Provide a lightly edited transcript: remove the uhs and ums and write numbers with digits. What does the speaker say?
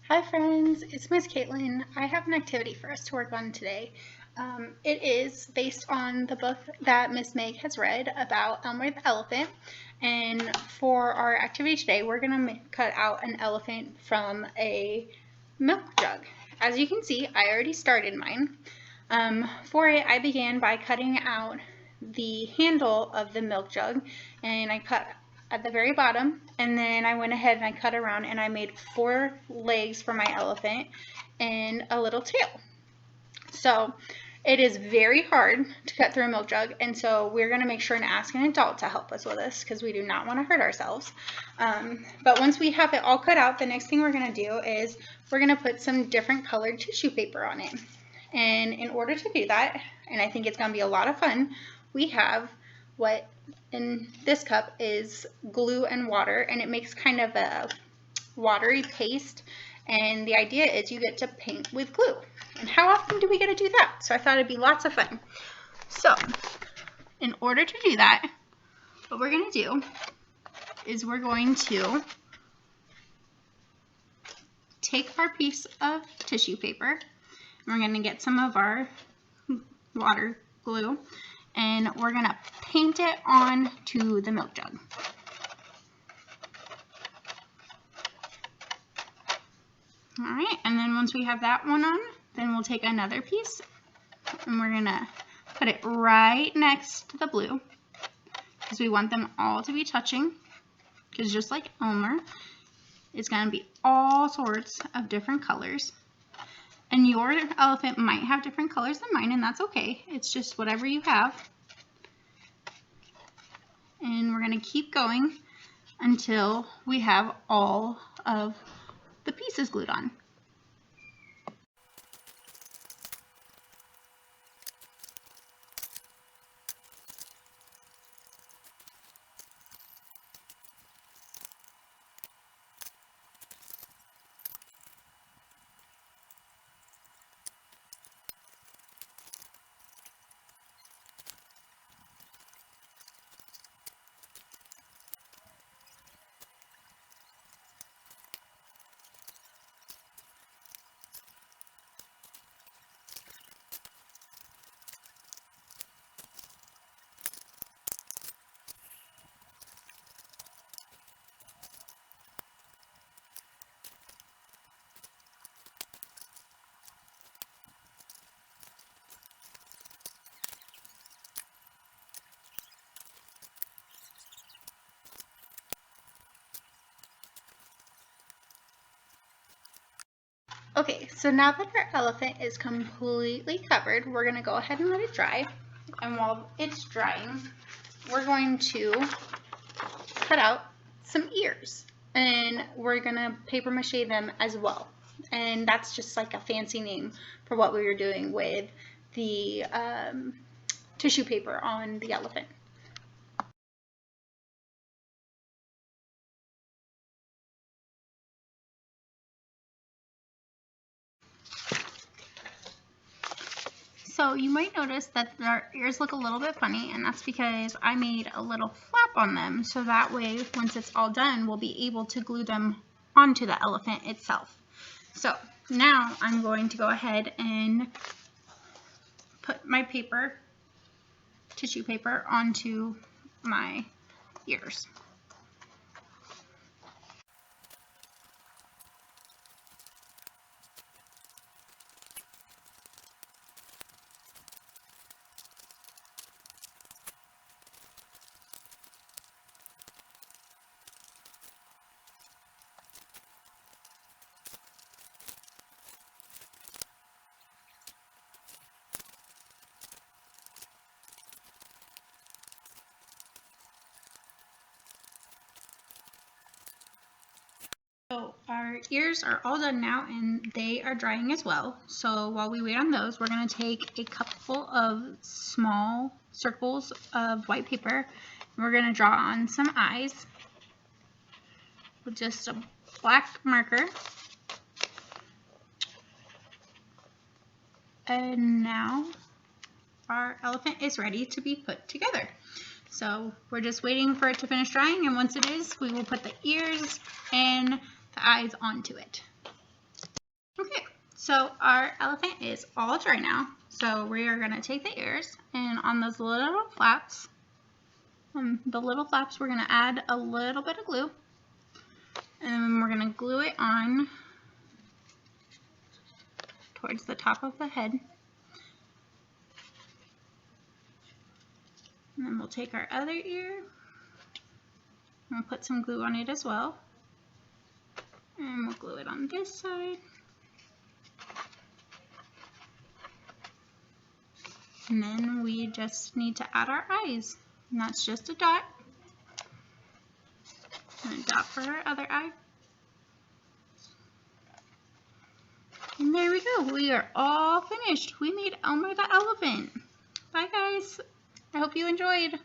Hi friends, it's Miss Caitlin. I have an activity for us to work on today. It is based on the book that Miss Meg has read about Elmer the Elephant. And for our activity today, we're going to cut out an elephant from a milk jug. As you can see, I already started mine. For it, I began by cutting out the handle of the milk jug, and I cut at the very bottom, and then I went ahead and I cut around and I made 4 legs for my elephant and a little tail. So it is very hard to cut through a milk jug, and so we're going to make sure and ask an adult to help us with this because we do not want to hurt ourselves. But once we have it all cut out, the next thing we're going to do is we're going to put some different colored tissue paper on it. And in order to do that, and I think it's going to be a lot of fun, we have what in this cup is glue and water, and it makes kind of a watery paste, and the idea is you get to paint with glue. And how often do we get to do that? So I thought it'd be lots of fun. So in order to do that, what we're going to do is we're going to take our piece of tissue paper, and we're going to get some of our water glue, and we're going to paint it on to the milk jug. All right, and then once we have that one on, then we'll take another piece and we're going to put it right next to the blue because we want them all to be touching, because just like Elmer, it's going to be all sorts of different colors. And your elephant might have different colors than mine, and that's okay. It's just whatever you have. And we're going to keep going until we have all of the pieces glued on. Okay, so now that our elephant is completely covered, we're going to go ahead and let it dry. And while it's drying, we're going to cut out some ears. And we're going to paper mache them as well. And that's just like a fancy name for what we were doing with the tissue paper on the elephant. So you might notice that our ears look a little bit funny, and that's because I made a little flap on them, so that way once it's all done, we'll be able to glue them onto the elephant itself. So now I'm going to go ahead and put my tissue paper onto my ears. So our ears are all done now, and they are drying as well. So while we wait on those, we're going to take a couple of small circles of white paper, and we're going to draw on some eyes with just a black marker. And now our elephant is ready to be put together. So we're just waiting for it to finish drying, and once it is, we will put the ears and the eyes onto it. So our elephant is all dry now. So we are going to take the ears, and on those little flaps, we're going to add a little bit of glue. And we're going to glue it on towards the top of the head. And then we'll take our other ear and put some glue on it as well. And we'll glue it on this side. And then we just need to add our eyes. And that's just a dot. And a dot for our other eye. And there we go. We are all finished. We made Elmer the Elephant. Bye guys. I hope you enjoyed.